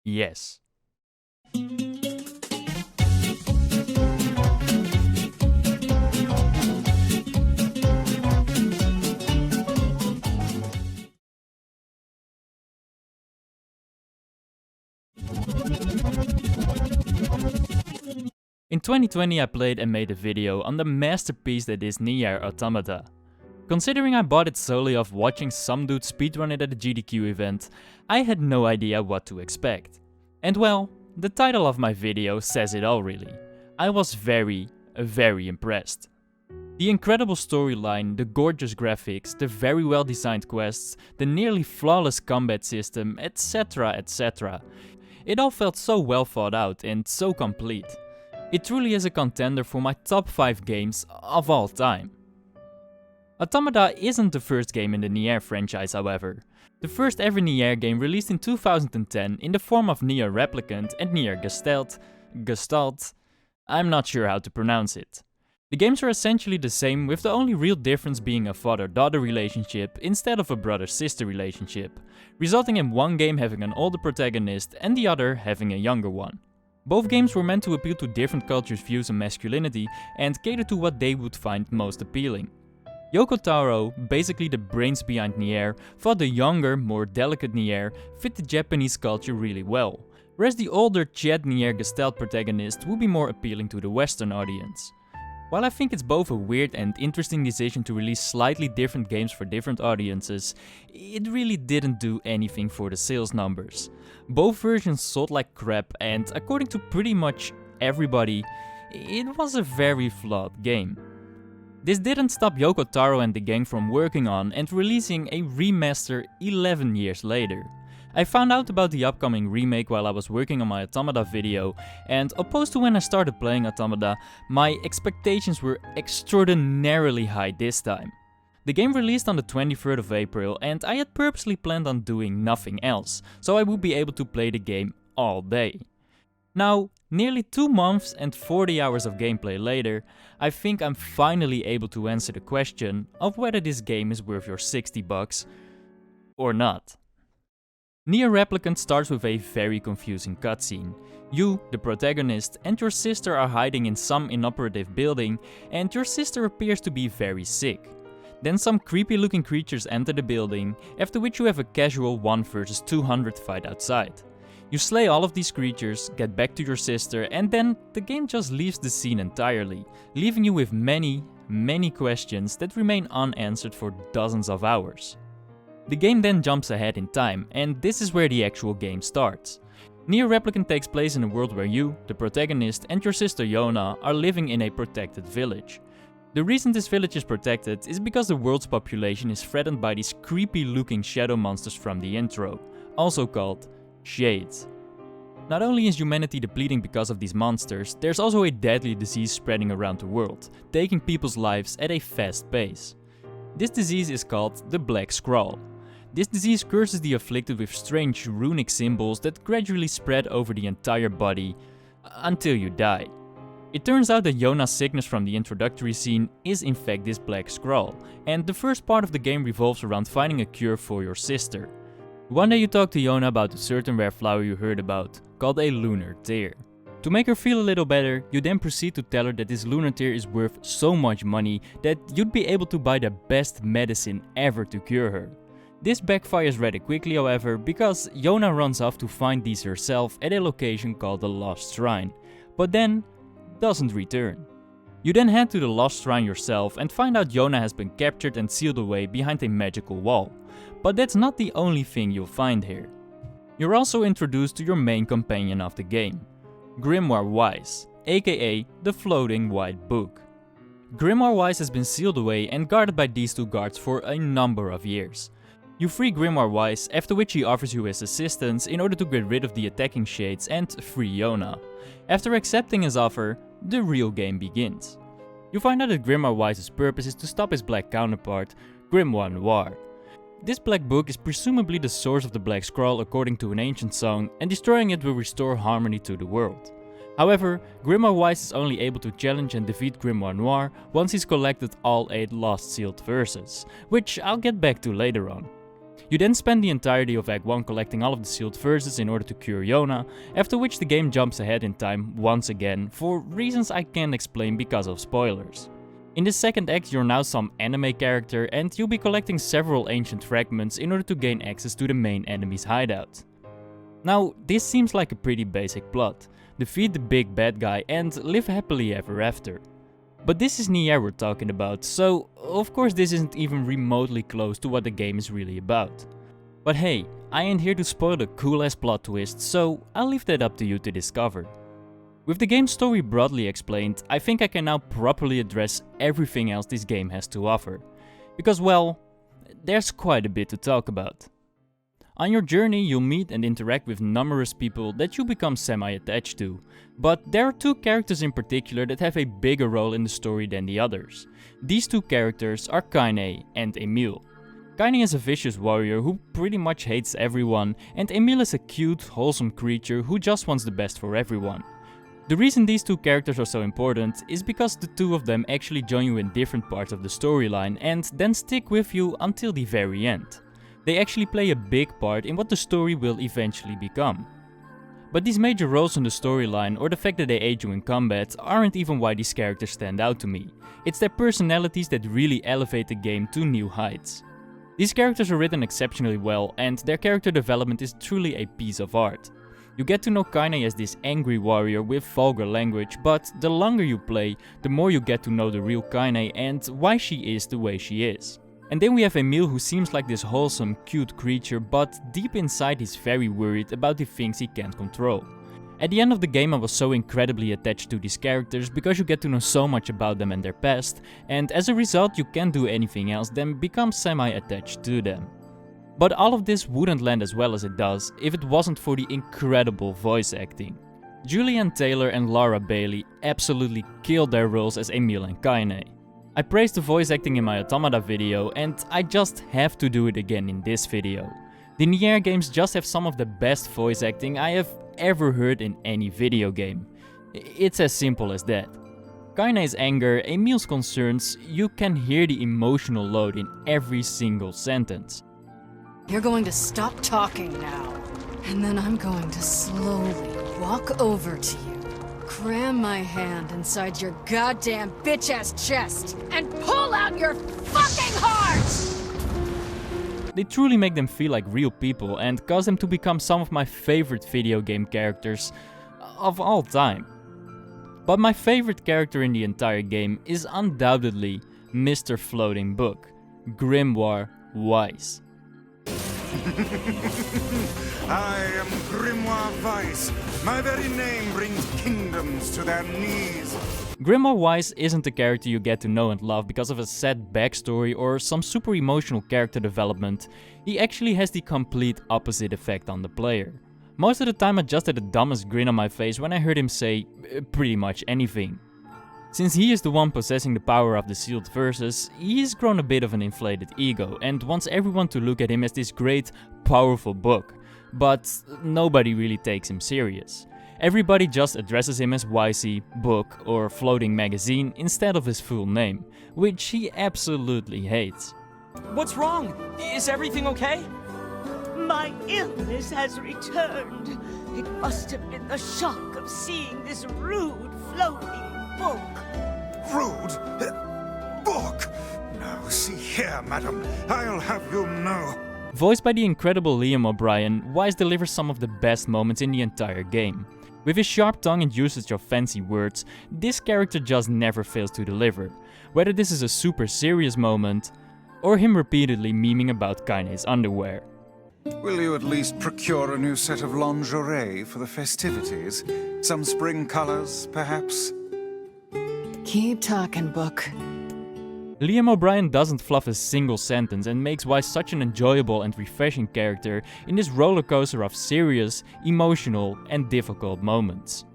Yes. In 2020 I played and made a video on the masterpiece that is NieR Automata. Considering I bought it solely off watching some dude speedrun it at a GDQ event, I had no idea what to expect. And well, the title of my video says it all really. I was very impressed. The incredible storyline, the gorgeous graphics, the very well designed quests, the nearly flawless combat system, etc. It all felt so well thought out and so complete. It truly is a contender for my top 5 games of all time. Automata isn't the first game in the NieR franchise, however. The first ever NieR game released in 2010 in the form of NieR Replicant and NieR Gestalt, I'm not sure how to pronounce it. The games are essentially the same, with the only real difference being a father-daughter relationship instead of a brother-sister relationship, resulting in one game having an older protagonist and the other having a younger one. Both games were meant to appeal to different cultures' views on masculinity and cater to what they would find most appealing. Yoko Taro, basically the brains behind NieR, thought the younger, more delicate NieR fit the Japanese culture really well, whereas the older Chad NieR Gestalt protagonist would be more appealing to the Western audience. While I think it's both a weird and interesting decision to release slightly different games for different audiences, it really didn't do anything for the sales numbers. Both versions sold like crap, and according to pretty much everybody, it was a very flawed game. This didn't stop Yoko Taro and the gang from working on and releasing a remaster 11 years later. I found out about the upcoming remake while I was working on my Automata video, and opposed to when I started playing Automata, my expectations were extraordinarily high this time. The game released on the 23rd of April, and I had purposely planned on doing nothing else, so I would be able to play the game all day. Now, nearly 2 months and 40 hours of gameplay later, I think I'm finally able to answer the question of whether this game is worth your $60 or not. NieR Replicant starts with a very confusing cutscene. You, the protagonist, and your sister are hiding in some inoperative building, and your sister appears to be very sick. Then some creepy looking creatures enter the building, after which you have a casual 1 versus 200 fight outside. You slay all of these creatures, get back to your sister, and then the game just leaves the scene entirely, leaving you with many questions that remain unanswered for dozens of hours. The game then jumps ahead in time, and this is where the actual game starts. NieR Replicant takes place in a world where you, the protagonist, and your sister Yona are living in a protected village. The reason this village is protected is because the world's population is threatened by these creepy looking shadow monsters from the intro, also called Shades. Not only is humanity depleting because of these monsters, there's also a deadly disease spreading around the world, taking people's lives at a fast pace. This disease is called the Black Scrawl. This disease curses the afflicted with strange runic symbols that gradually spread over the entire body until you die. It turns out that Yona's sickness from the introductory scene is in fact this Black Scrawl, and the first part of the game revolves around finding a cure for your sister. One day you talk to Yona about a certain rare flower you heard about, called a lunar tear. To make her feel a little better, you then proceed to tell her that this lunar tear is worth so much money that you'd be able to buy the best medicine ever to cure her. This backfires rather quickly, however, because Yona runs off to find these herself at a location called the Lost Shrine, but then doesn't return. You then head to the Lost Shrine yourself and find out Yona has been captured and sealed away behind a magical wall. But that's not the only thing you'll find here. You're also introduced to your main companion of the game, Grimoire Weiss, aka the Floating White Book. Grimoire Weiss has been sealed away and guarded by these two guards for a number of years. You free Grimoire Weiss, after which he offers you his assistance in order to get rid of the attacking shades and free Yona. After accepting his offer, the real game begins. You find out that Grimoire Weiss's purpose is to stop his black counterpart, Grimoire Noir. This black book is presumably the source of the Black Scroll according to an ancient song, and destroying it will restore harmony to the world. However, Grimoire Weiss is only able to challenge and defeat Grimoire Noir once he's collected all 8 lost sealed verses, which I'll get back to later on. You then spend the entirety of Act 1 collecting all of the sealed verses in order to cure Yona, after which the game jumps ahead in time once again, for reasons I can't explain because of spoilers. In the second act you're now some anime character and you'll be collecting several ancient fragments in order to gain access to the main enemy's hideout. Now, this seems like a pretty basic plot. Defeat the big bad guy and live happily ever after. But this is NieR we're talking about, so of course this isn't even remotely close to what the game is really about. But hey, I ain't here to spoil the cool ass plot twist, so I'll leave that up to you to discover. With the game's story broadly explained, I think I can now properly address everything else this game has to offer. Because well, there's quite a bit to talk about. On your journey you'll meet and interact with numerous people that you become semi-attached to, but there are two characters in particular that have a bigger role in the story than the others. These two characters are Kaine and Emil. Kaine is a vicious warrior who pretty much hates everyone, and Emil is a cute, wholesome creature who just wants the best for everyone. The reason these two characters are so important is because the two of them actually join you in different parts of the storyline and then stick with you until the very end. They actually play a big part in what the story will eventually become. But these major roles in the storyline or the fact that they aid you in combat aren't even why these characters stand out to me. It's their personalities that really elevate the game to new heights. These characters are written exceptionally well and their character development is truly a piece of art. You get to know Kaine as this angry warrior with vulgar language, but the longer you play, the more you get to know the real Kaine and why she is the way she is. And then we have Emil, who seems like this wholesome, cute creature, but deep inside he's very worried about the things he can't control. At the end of the game I was so incredibly attached to these characters because you get to know so much about them and their past, and as a result you can't do anything else than become semi-attached to them. But all of this wouldn't land as well as it does if it wasn't for the incredible voice acting. Julianne Taylor and Laura Bailey absolutely killed their roles as Emil and Kaine. I praised the voice acting in my Automata video and I just have to do it again in this video. The NieR games just have some of the best voice acting I have ever heard in any video game. It's as simple as that. Kaine's anger, Emil's concerns, you can hear the emotional load in every single sentence. You're going to stop talking now, and then I'm going to slowly walk over to you. Cram my hand inside your goddamn bitch-ass chest and pull out your fucking heart! They truly make them feel like real people and cause them to become some of my favorite video game characters of all time. But my favorite character in the entire game is undoubtedly Mr. Floating Book, Grimoire Weiss. I am Grimoire Weiss. My very name brings kingdoms to their knees. Grimoire Weiss isn't a character you get to know and love because of a sad backstory or some super emotional character development. He actually has the complete opposite effect on the player. Most of the time I just had the dumbest grin on my face when I heard him say pretty much anything. Since he is the one possessing the power of the sealed verses, he's grown a bit of an inflated ego and wants everyone to look at him as this great, powerful book. But nobody really takes him serious. Everybody just addresses him as Weissy, Book or Floating Magazine instead of his full name, which he absolutely hates. What's wrong? Is everything okay? My illness has returned. It must have been the shock of seeing this rude floating book. Rude? Book? Now see here, madam. I'll have you know. Voiced by the incredible Liam O'Brien, Weiss delivers some of the best moments in the entire game. With his sharp tongue and usage of fancy words, this character just never fails to deliver, whether this is a super serious moment or him repeatedly memeing about Kaine's underwear. Will you at least procure a new set of lingerie for the festivities? Some spring colors, perhaps? Keep talking, Book. Liam O'Brien doesn't fluff a single sentence and makes Weiss such an enjoyable and refreshing character in this rollercoaster of serious, emotional and difficult moments.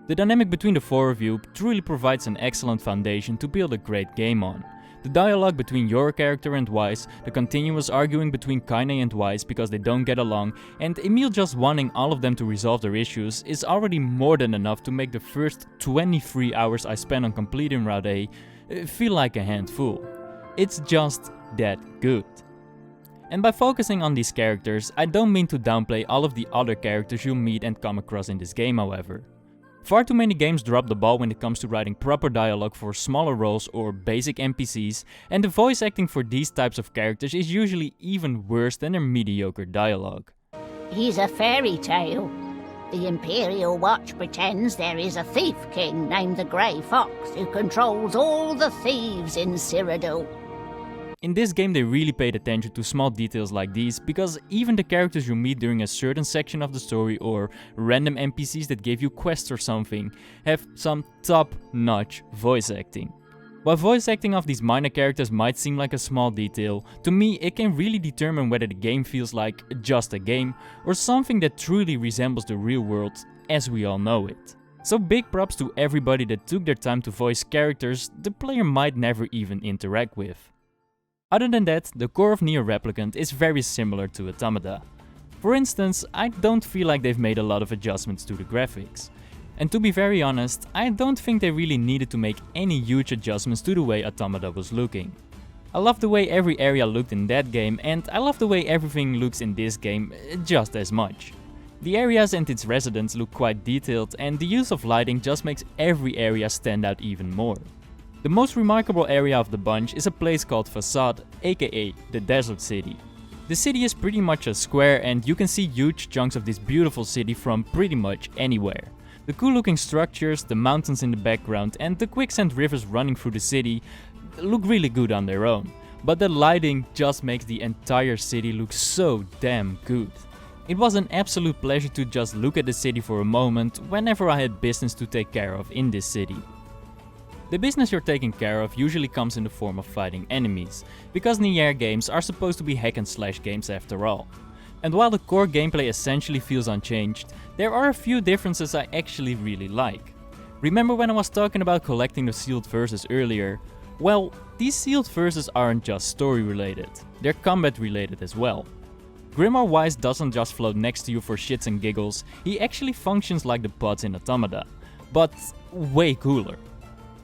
The dynamic between the four of you truly provides an excellent foundation to build a great game on. The dialogue between your character and Weiss, the continuous arguing between Kaine and Weiss because they don't get along, and Emil just wanting all of them to resolve their issues is already more than enough to make the first 23 hours I spent on completing Route A feel like a handful. It's just that good. And by focusing on these characters, I don't mean to downplay all of the other characters you'll meet and come across in this game, however. Far too many games drop the ball when it comes to writing proper dialogue for smaller roles or basic NPCs, and the voice acting for these types of characters is usually even worse than their mediocre dialogue. He's a fairy tale. The Imperial Watch pretends there is a thief king named the Grey Fox who controls all the thieves in Cyrodiil. In this game they really paid attention to small details like these, because even the characters you meet during a certain section of the story or random NPCs that gave you quests or something have some top-notch voice acting. While voice acting of these minor characters might seem like a small detail, to me it can really determine whether the game feels like just a game or something that truly resembles the real world as we all know it. So big props to everybody that took their time to voice characters the player might never even interact with. Other than that, the core of NieR Replicant is very similar to Automata. For instance, I don't feel like they've made a lot of adjustments to the graphics. And to be very honest, I don't think they really needed to make any huge adjustments to the way Automata was looking. I love the way every area looked in that game, and I love the way everything looks in this game just as much. The areas and its residents look quite detailed, and the use of lighting just makes every area stand out even more. The most remarkable area of the bunch is a place called Facade, aka the Desert City. The city is pretty much a square and you can see huge chunks of this beautiful city from pretty much anywhere. The cool looking structures, the mountains in the background and the quicksand rivers running through the city look really good on their own. But the lighting just makes the entire city look so damn good. It was an absolute pleasure to just look at the city for a moment whenever I had business to take care of in this city. The business you're taking care of usually comes in the form of fighting enemies, because NieR games are supposed to be hack and slash games after all. And while the core gameplay essentially feels unchanged, there are a few differences I actually really like. Remember when I was talking about collecting the sealed verses earlier? Well, these sealed verses aren't just story related, they're combat related as well. Grimoire Wise doesn't just float next to you for shits and giggles, he actually functions like the pods in Automata, but way cooler.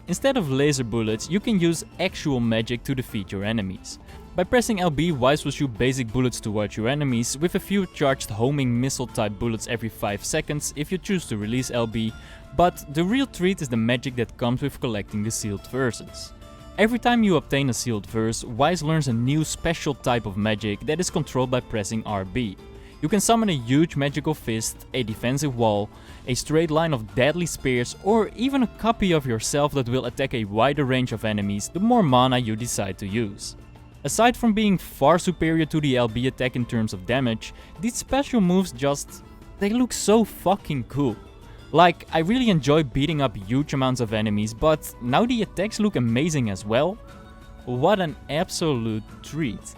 Instead of laser bullets, you can use actual magic to defeat your enemies. By pressing LB, Wise will shoot basic bullets towards your enemies, with a few charged homing missile type bullets every 5 seconds if you choose to release LB, but the real treat is the magic that comes with collecting the sealed verses. Every time you obtain a sealed verse, Wise learns a new special type of magic that is controlled by pressing RB. You can summon a huge magical fist, a defensive wall, a straight line of deadly spears, or even a copy of yourself that will attack a wider range of enemies the more mana you decide to use. Aside from being far superior to the LB attack in terms of damage, these special moves they look so fucking cool. Like, I really enjoy beating up huge amounts of enemies, but now the attacks look amazing as well. What an absolute treat.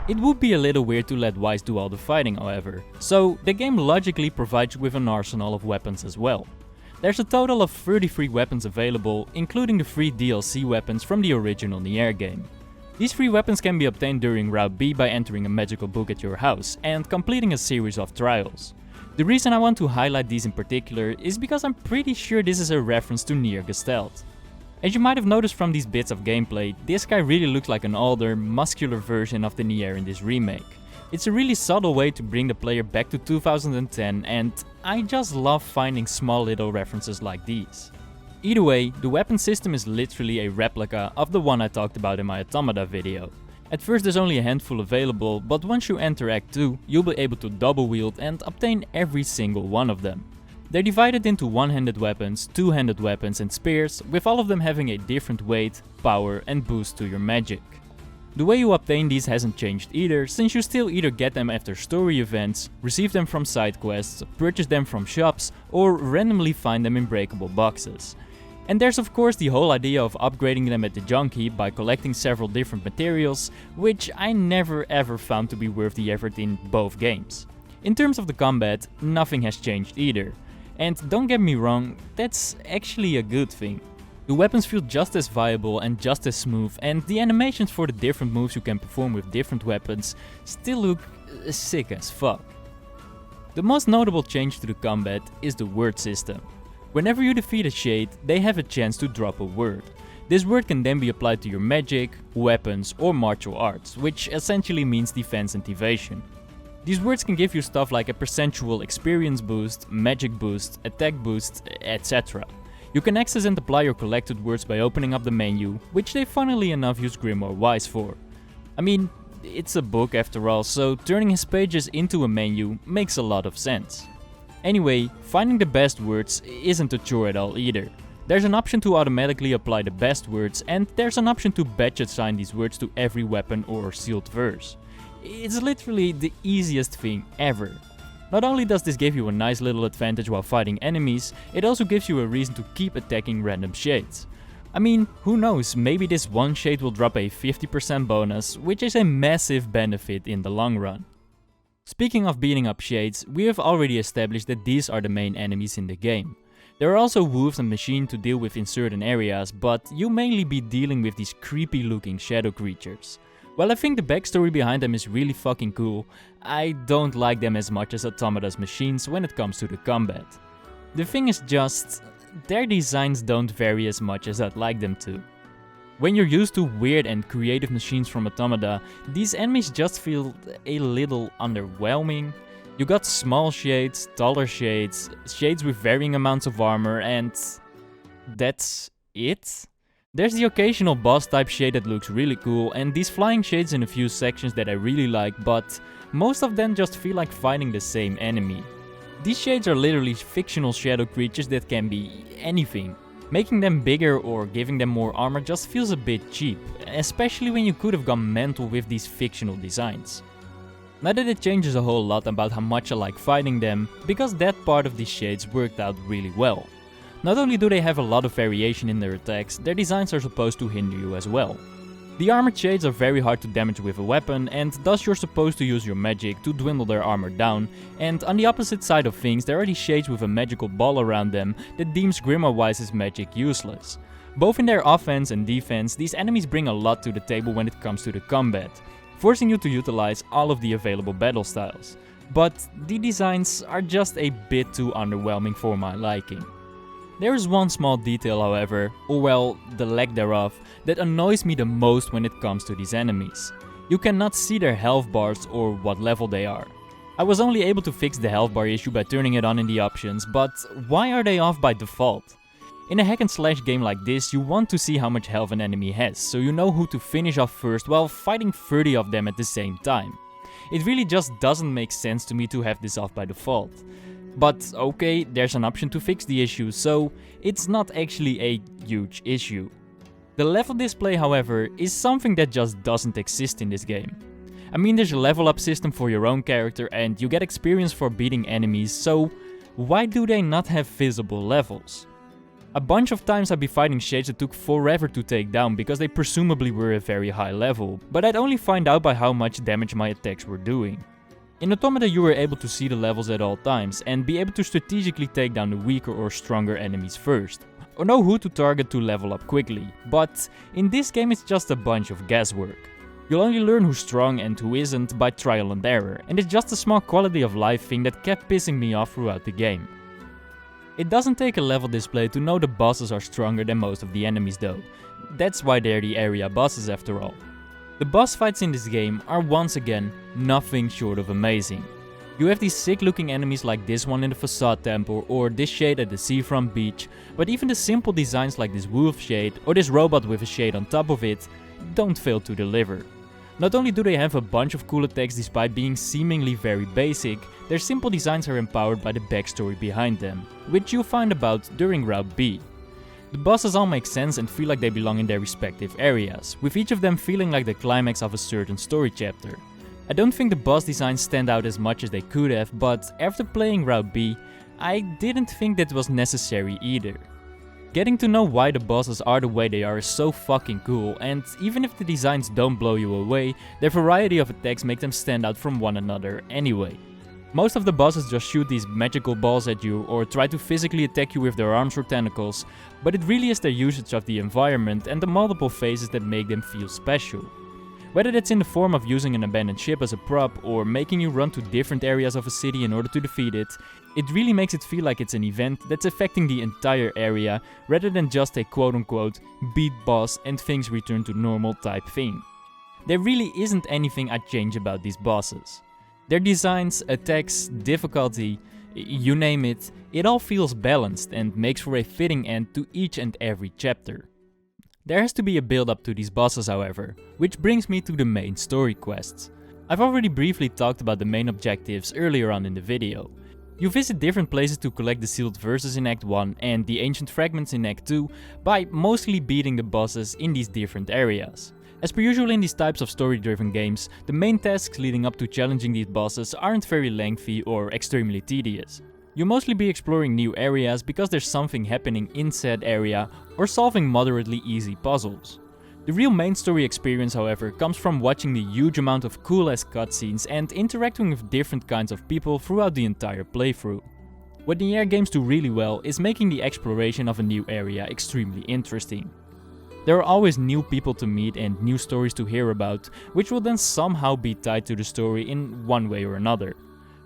It would be a little weird to let Wise do all the fighting, however, so the game logically provides you with an arsenal of weapons as well. There's a total of 33 weapons available, including the 3 DLC weapons from the original NieR game. These 3 weapons can be obtained during Route B by entering a magical book at your house and completing a series of trials. The reason I want to highlight these in particular is because I'm pretty sure this is a reference to NieR Gestalt. As you might have noticed from these bits of gameplay, this guy really looks like an older, muscular version of the NieR in this remake. It's a really subtle way to bring the player back to 2010 and I just love finding small little references like these. Either way, the weapon system is literally a replica of the one I talked about in my Automata video. At first there's only a handful available, but once you enter Act 2, you'll be able to double wield and obtain every single one of them. They're divided into one-handed weapons, two-handed weapons and spears, with all of them having a different weight, power and boost to your magic. The way you obtain these hasn't changed either, since you still either get them after story events, receive them from side quests, purchase them from shops, or randomly find them in breakable boxes. And there's of course the whole idea of upgrading them at the junk heap by collecting several different materials, which I never ever found to be worth the effort in both games. In terms of the combat, nothing has changed either. And don't get me wrong, that's actually a good thing. The weapons feel just as viable and just as smooth, and the animations for the different moves you can perform with different weapons still look sick as fuck. The most notable change to the combat is the word system. Whenever you defeat a shade, they have a chance to drop a word. This word can then be applied to your magic, weapons or martial arts, which essentially means defense and evasion. These words can give you stuff like a percentual experience boost, magic boost, attack boost, etc. You can access and apply your collected words by opening up the menu, which they funnily enough use Grimoire Wise for. I mean, it's a book after all, so turning his pages into a menu makes a lot of sense. Anyway, finding the best words isn't a chore at all either. There's an option to automatically apply the best words, and there's an option to batch assign these words to every weapon or sealed verse. It's literally the easiest thing ever. Not only does this give you a nice little advantage while fighting enemies, it also gives you a reason to keep attacking random shades. I mean, who knows, maybe this one shade will drop a 50% bonus, which is a massive benefit in the long run. Speaking of beating up shades, we have already established that these are the main enemies in the game. There are also wolves and machines to deal with in certain areas, but you mainly be dealing with these creepy looking shadow creatures. While I think the backstory behind them is really fucking cool, I don't like them as much as Automata's machines when it comes to the combat. The thing is just, their designs don't vary as much as I'd like them to. When you're used to weird and creative machines from Automata, these enemies just feel a little underwhelming. You got small shades, taller shades, shades with varying amounts of armor, and that's it? There's the occasional boss type shade that looks really cool, and these flying shades in a few sections that I really like, but most of them just feel like fighting the same enemy. These shades are literally fictional shadow creatures that can be anything. Making them bigger or giving them more armor just feels a bit cheap, especially when you could have gone mental with these fictional designs. Not that it changes a whole lot about how much I like fighting them, because that part of these shades worked out really well. Not only do they have a lot of variation in their attacks, their designs are supposed to hinder you as well. The armored shades are very hard to damage with a weapon, and thus you're supposed to use your magic to dwindle their armor down, and on the opposite side of things there are these shades with a magical ball around them that deems Grimoire Wise's magic useless. Both in their offense and defense, these enemies bring a lot to the table when it comes to the combat, forcing you to utilize all of the available battle styles. But the designs are just a bit too underwhelming for my liking. There is one small detail however, or well, the lack thereof, that annoys me the most when it comes to these enemies. You cannot see their health bars or what level they are. I was only able to fix the health bar issue by turning it on in the options, but why are they off by default? In a hack and slash game like this, you want to see how much health an enemy has, so you know who to finish off first while fighting 30 of them at the same time. It really just doesn't make sense to me to have this off by default. But okay, there's an option to fix the issue, so it's not actually a huge issue. The level display, however, is something that just doesn't exist in this game. I mean, there's a level up system for your own character and you get experience for beating enemies, so why do they not have visible levels? A bunch of times I'd be fighting shades that took forever to take down because they presumably were a very high level, but I'd only find out by how much damage my attacks were doing. In Automata you were able to see the levels at all times and be able to strategically take down the weaker or stronger enemies first, or know who to target to level up quickly, but in this game it's just a bunch of guesswork. You'll only learn who's strong and who isn't by trial and error, and it's just a small quality of life thing that kept pissing me off throughout the game. It doesn't take a level display to know the bosses are stronger than most of the enemies though. That's why they're the area bosses after all. The boss fights in this game are once again nothing short of amazing. You have these sick looking enemies like this one in the Facade Temple or this shade at the seafront beach, but even the simple designs like this wolf shade or this robot with a shade on top of it don't fail to deliver. Not only do they have a bunch of cool attacks despite being seemingly very basic, their simple designs are empowered by the backstory behind them, which you'll find about during Route B. The bosses all make sense and feel like they belong in their respective areas, with each of them feeling like the climax of a certain story chapter. I don't think the boss designs stand out as much as they could have, but after playing Route B, I didn't think that was necessary either. Getting to know why the bosses are the way they are is so fucking cool, and even if the designs don't blow you away, their variety of attacks make them stand out from one another anyway. Most of the bosses just shoot these magical balls at you or try to physically attack you with their arms or tentacles, but it really is their usage of the environment and the multiple phases that make them feel special. Whether that's in the form of using an abandoned ship as a prop or making you run to different areas of a city in order to defeat it, it really makes it feel like it's an event that's affecting the entire area rather than just a quote-unquote beat boss and things return to normal type thing. There really isn't anything I'd change about these bosses. Their designs, attacks, difficulty, you name it, it all feels balanced and makes for a fitting end to each and every chapter. There has to be a build up to these bosses however, which brings me to the main story quests. I've already briefly talked about the main objectives earlier on in the video. You visit different places to collect the sealed verses in Act 1 and the ancient fragments in Act 2 by mostly beating the bosses in these different areas. As per usual in these types of story-driven games, the main tasks leading up to challenging these bosses aren't very lengthy or extremely tedious. You'll mostly be exploring new areas because there's something happening in said area or solving moderately easy puzzles. The real main story experience however comes from watching the huge amount of cool ass cutscenes and interacting with different kinds of people throughout the entire playthrough. What NieR games do really well is making the exploration of a new area extremely interesting. There are always new people to meet and new stories to hear about, which will then somehow be tied to the story in one way or another.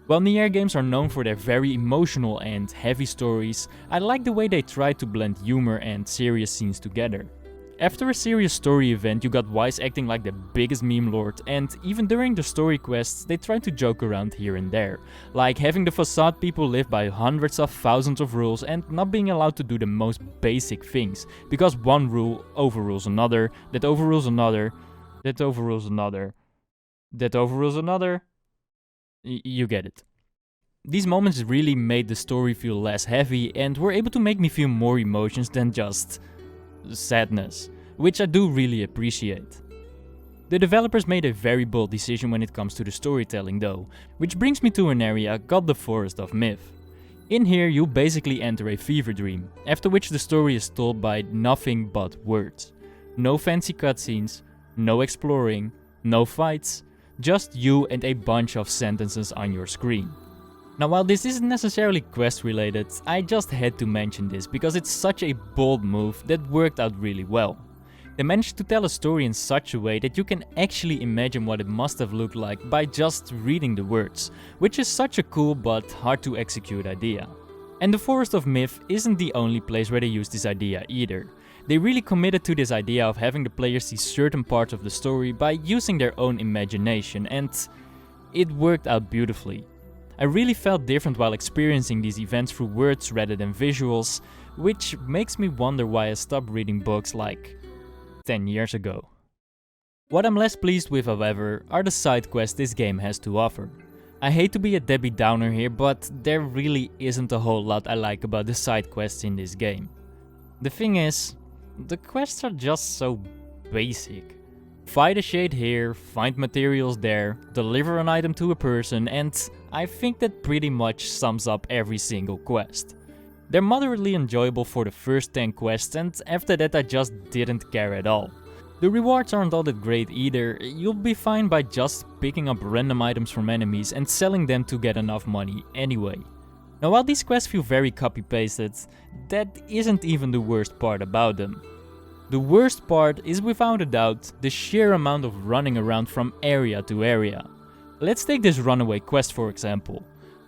While NieR games are known for their very emotional and heavy stories, I like the way they try to blend humor and serious scenes together. After a serious story event you got Weiss acting like the biggest meme lord, and even during the story quests they try to joke around here and there, like having the facade people live by hundreds of thousands of rules and not being allowed to do the most basic things, because one rule overrules another, that overrules another, that overrules another, that overrules another. You get it. These moments really made the story feel less heavy and were able to make me feel more emotions than just sadness, which I do really appreciate. The developers made a very bold decision when it comes to the storytelling though, which brings me to an area called the Forest of Myth. In here you basically enter a fever dream, after which the story is told by nothing but words. No fancy cutscenes, no exploring, no fights, just you and a bunch of sentences on your screen. Now while this isn't necessarily quest related, I just had to mention this because it's such a bold move that worked out really well. They managed to tell a story in such a way that you can actually imagine what it must have looked like by just reading the words, which is such a cool but hard to execute idea. And the Forest of Myth isn't the only place where they use this idea either. They really committed to this idea of having the players see certain parts of the story by using their own imagination, and it worked out beautifully. I really felt different while experiencing these events through words rather than visuals, which makes me wonder why I stopped reading books like 10 years ago. What I'm less pleased with however are the side quests this game has to offer. I hate to be a Debbie Downer here, but there really isn't a whole lot I like about the side quests in this game. The thing is, the quests are just so basic. Fight a shade here, find materials there, deliver an item to a person, and I think that pretty much sums up every single quest. They're moderately enjoyable for the first 10 quests, and after that I just didn't care at all. The rewards aren't all that great either. You'll be fine by just picking up random items from enemies and selling them to get enough money anyway. Now while these quests feel very copy-pasted, that isn't even the worst part about them. The worst part is without a doubt the sheer amount of running around from area to area. Let's take this runaway quest for example.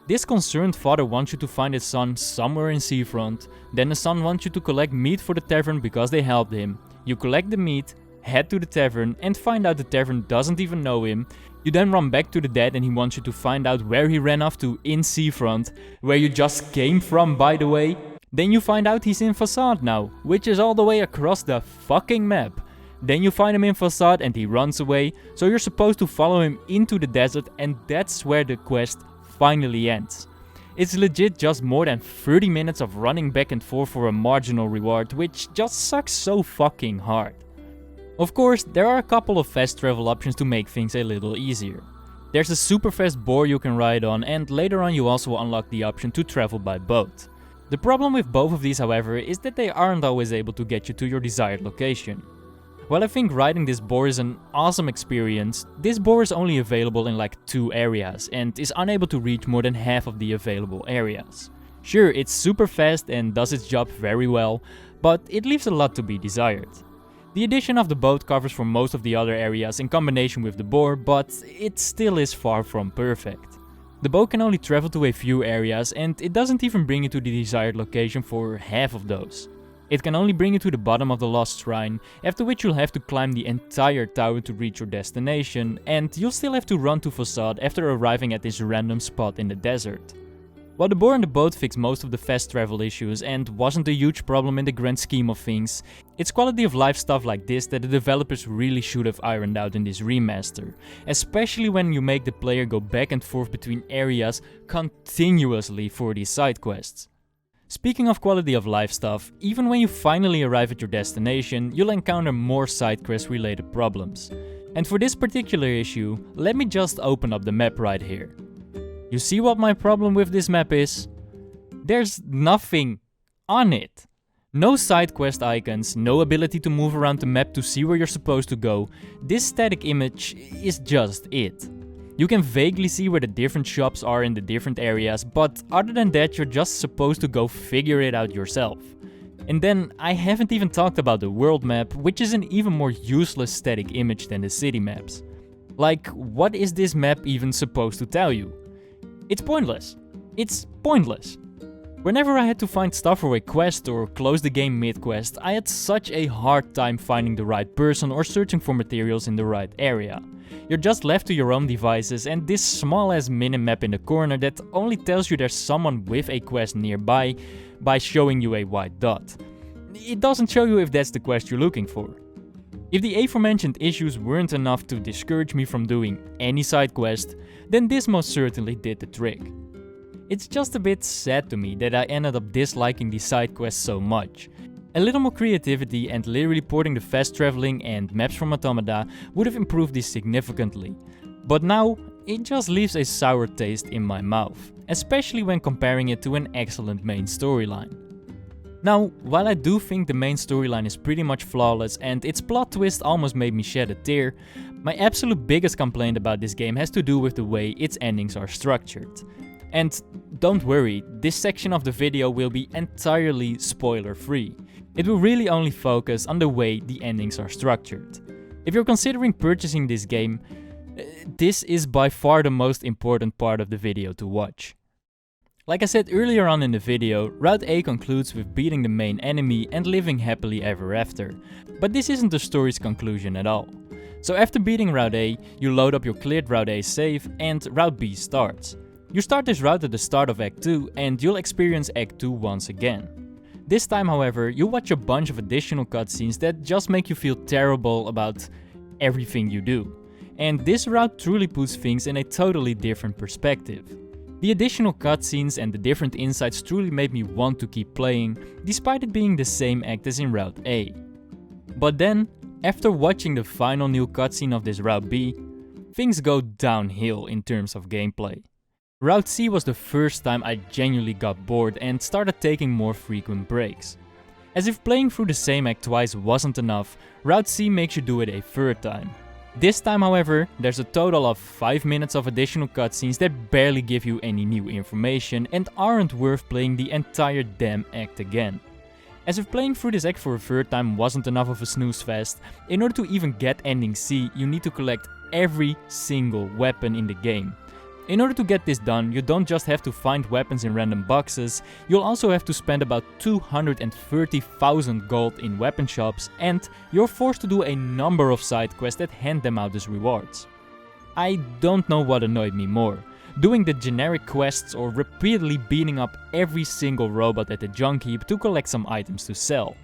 This concerned father wants you to find his son somewhere in Seafront, then the son wants you to collect meat for the tavern because they helped him. You collect the meat, head to the tavern and find out the tavern doesn't even know him. You then run back to the dad and he wants you to find out where he ran off to in Seafront, where you just came from by the way. Then you find out he's in Facade now, which is all the way across the fucking map. Then you find him in Facade and he runs away, so you're supposed to follow him into the desert and that's where the quest finally ends. It's legit just more than 30 minutes of running back and forth for a marginal reward, which just sucks so fucking hard. Of course, there are a couple of fast travel options to make things a little easier. There's a super fast boar you can ride on, and later on you also unlock the option to travel by boat. The problem with both of these however is that they aren't always able to get you to your desired location. While I think riding this boar is an awesome experience, this boar is only available in like 2 areas and is unable to reach more than half of the available areas. Sure, it's super fast and does its job very well, but it leaves a lot to be desired. The addition of the boat covers for most of the other areas in combination with the boar, but it still is far from perfect. The boat can only travel to a few areas and it doesn't even bring you to the desired location for half of those. It can only bring you to the bottom of the lost shrine, after which you'll have to climb the entire tower to reach your destination, and you'll still have to run to Facade after arriving at this random spot in the desert. While the boar and the boat fix most of the fast travel issues and wasn't a huge problem in the grand scheme of things, it's quality of life stuff like this that the developers really should have ironed out in this remaster, especially when you make the player go back and forth between areas continuously for these side quests. Speaking of quality of life stuff, even when you finally arrive at your destination, you'll encounter more side quest related problems. And for this particular issue, let me just open up the map right here. You see what my problem with this map is? There's nothing on it. No side quest icons, no ability to move around the map to see where you're supposed to go. This static image is just it. You can vaguely see where the different shops are in the different areas, but other than that you're just supposed to go figure it out yourself. And then I haven't even talked about the world map, which is an even more useless static image than the city maps. Like, what is this map even supposed to tell you? It's pointless. It's pointless. Whenever I had to find stuff for a quest or close the game mid-quest, I had such a hard time finding the right person or searching for materials in the right area. You're just left to your own devices and this small ass minimap in the corner that only tells you there's someone with a quest nearby by showing you a white dot. It doesn't show you if that's the quest you're looking for. If the aforementioned issues weren't enough to discourage me from doing any side quest, then this most certainly did the trick. It's just a bit sad to me that I ended up disliking the side quests so much. A little more creativity and literally porting the fast traveling and maps from Automata would have improved this significantly. But now, it just leaves a sour taste in my mouth, especially when comparing it to an excellent main storyline. Now, while I do think the main storyline is pretty much flawless and its plot twist almost made me shed a tear, my absolute biggest complaint about this game has to do with the way its endings are structured. And don't worry, this section of the video will be entirely spoiler free. It will really only focus on the way the endings are structured. If you're considering purchasing this game, this is by far the most important part of the video to watch. Like I said earlier on in the video, Route A concludes with beating the main enemy and living happily ever after. But this isn't the story's conclusion at all. So after beating Route A, you load up your cleared Route A save and Route B starts. You start this route at the start of Act 2 and you'll experience Act 2 once again. This time, however, you'll watch a bunch of additional cutscenes that just make you feel terrible about everything you do. And this route truly puts things in a totally different perspective. The additional cutscenes and the different insights truly made me want to keep playing, despite it being the same act as in Route A. But then, after watching the final new cutscene of this Route B, things go downhill in terms of gameplay. Route C was the first time I genuinely got bored and started taking more frequent breaks. As if playing through the same act twice wasn't enough, Route C makes you do it a third time. This time, however, there's a total of 5 minutes of additional cutscenes that barely give you any new information and aren't worth playing the entire damn act again. As if playing through this act for a third time wasn't enough of a snooze fest, in order to even get ending C, you need to collect every single weapon in the game. In order to get this done, you don't just have to find weapons in random boxes, you'll also have to spend about 230,000 gold in weapon shops, and you're forced to do a number of side quests that hand them out as rewards. I don't know what annoyed me more, doing the generic quests or repeatedly beating up every single robot at the junk heap to collect some items to sell.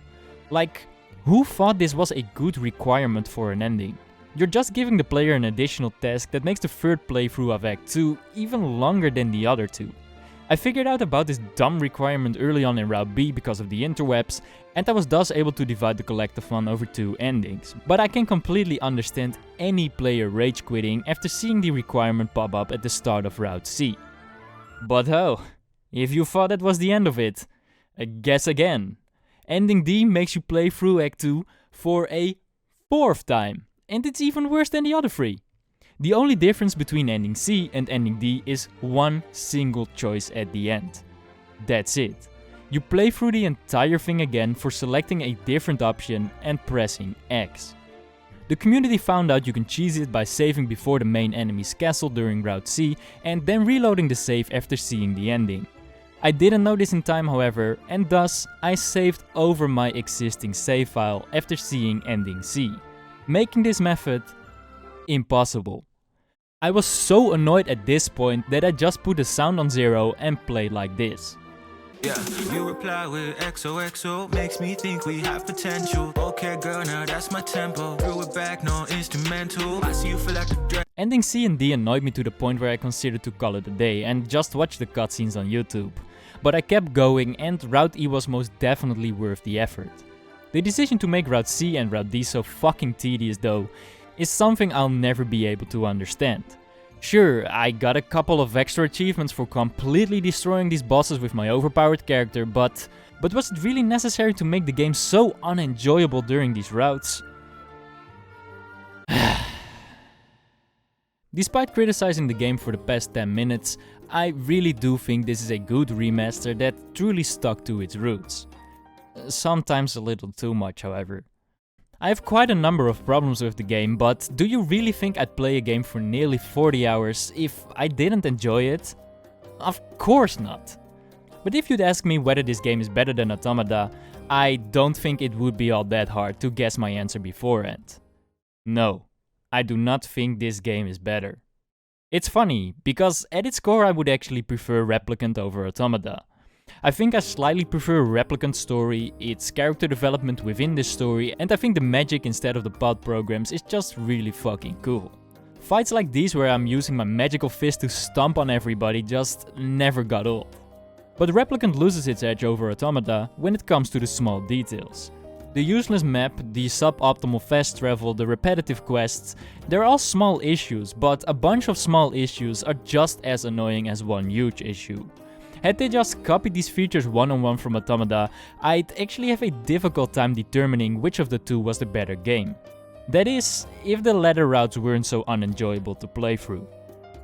Like, who thought this was a good requirement for an ending? You're just giving the player an additional task that makes the third playthrough of Act 2 even longer than the other two. I figured out about this dumb requirement early on in Route B because of the interwebs, and I was thus able to divide the collectathon over 2 endings. But I can completely understand any player rage quitting after seeing the requirement pop up at the start of Route C. But oh, if you thought that was the end of it, guess again. Ending D makes you play through Act 2 for a 4th time. And it's even worse than the other 3. The only difference between ending C and ending D is one single choice at the end. That's it. You play through the entire thing again for selecting a different option and pressing X. The community found out you can cheese it by saving before the main enemy's castle during Route C and then reloading the save after seeing the ending. I didn't know this in time, however, and thus I saved over my existing save file after seeing ending C, making this method impossible. I was so annoyed at this point that I just put the sound on 0 and played like this. Yeah, you reply with XOXO, makes me think we have potential. Okay girl, now that's my tempo. Throw it back, no instrumental. I see you feel like a drag. Ending C and D annoyed me to the point where I considered to call it a day and just watch the cutscenes on YouTube. But I kept going and Route E was most definitely worth the effort. The decision to make Route C and Route D so fucking tedious though is something I'll never be able to understand. Sure, I got a couple of extra achievements for completely destroying these bosses with my overpowered character, but was it really necessary to make the game so unenjoyable during these routes? Despite criticizing the game for the past 10 minutes, I really do think this is a good remaster that truly stuck to its roots. Sometimes a little too much, however. I have quite a number of problems with the game, but do you really think I'd play a game for nearly 40 hours if I didn't enjoy it? Of course not. But if you'd ask me whether this game is better than Automata, I don't think it would be all that hard to guess my answer beforehand. No, I do not think this game is better. It's funny, because at its core I would actually prefer Replicant over Automata. I think I slightly prefer Replicant's story, its character development within this story, and I think the magic instead of the pod programs is just really fucking cool. Fights like these where I'm using my magical fist to stomp on everybody just never got old. But Replicant loses its edge over Automata when it comes to the small details. The useless map, the suboptimal fast travel, the repetitive quests, they're all small issues, but a bunch of small issues are just as annoying as one huge issue. Had they just copied these features one-on-one from Automata, I'd actually have a difficult time determining which of the two was the better game. That is, if the latter routes weren't so unenjoyable to play through.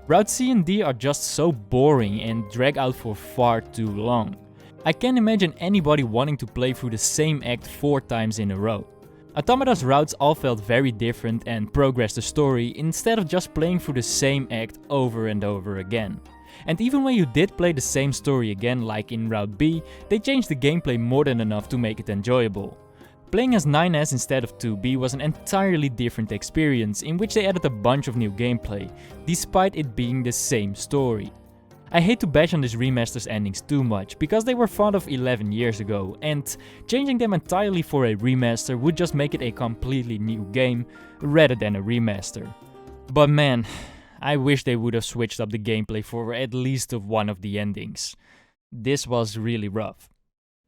Route C and D are just so boring and drag out for far too long. I can't imagine anybody wanting to play through the same act 4 times in a row. Automata's routes all felt very different and progressed the story instead of just playing through the same act over and over again. And even when you did play the same story again, like in Route B, they changed the gameplay more than enough to make it enjoyable. Playing as 9S instead of 2B was an entirely different experience in which they added a bunch of new gameplay, despite it being the same story. I hate to bash on this remaster's endings too much, because they were thought of 11 years ago, and changing them entirely for a remaster would just make it a completely new game, rather than a remaster. But man, I wish they would have switched up the gameplay for at least one of the endings. This was really rough.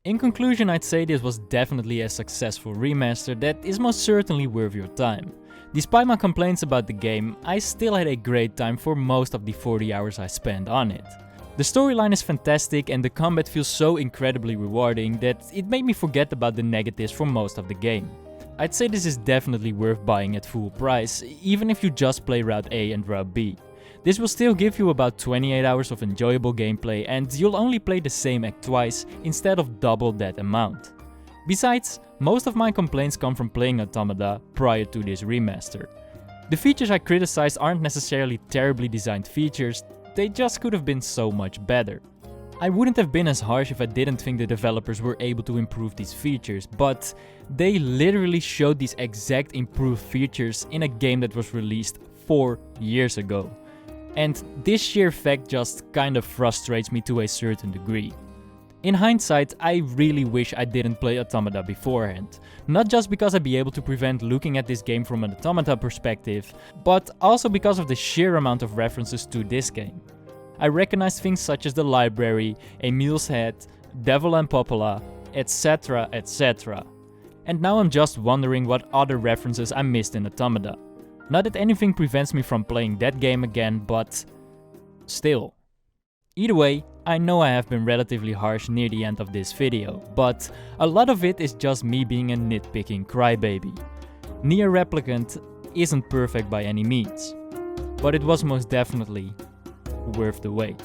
In conclusion, I'd say this was definitely a successful remaster that is most certainly worth your time. Despite my complaints about the game, I still had a great time for most of the 40 hours I spent on it. The storyline is fantastic and the combat feels so incredibly rewarding that it made me forget about the negatives for most of the game. I'd say this is definitely worth buying at full price, even if you just play Route A and Route B. This will still give you about 28 hours of enjoyable gameplay and you'll only play the same act twice instead of double that amount. Besides, most of my complaints come from playing Automata prior to this remaster. The features I criticized aren't necessarily terribly designed features, they just could have been so much better. I wouldn't have been as harsh if I didn't think the developers were able to improve these features, but they literally showed these exact improved features in a game that was released 4 years ago. And this sheer fact just kind of frustrates me to a certain degree. In hindsight, I really wish I didn't play Automata beforehand. Not just because I'd be able to prevent looking at this game from an Automata perspective, but also because of the sheer amount of references to this game. I recognized things such as the library, Emil's head, Devil and Popola, etc, etc. And now I'm just wondering what other references I missed in Automata. Not that anything prevents me from playing that game again, but still. Either way, I know I have been relatively harsh near the end of this video, but a lot of it is just me being a nitpicking crybaby. NieR Replicant isn't perfect by any means, but it was most definitely worth the wait.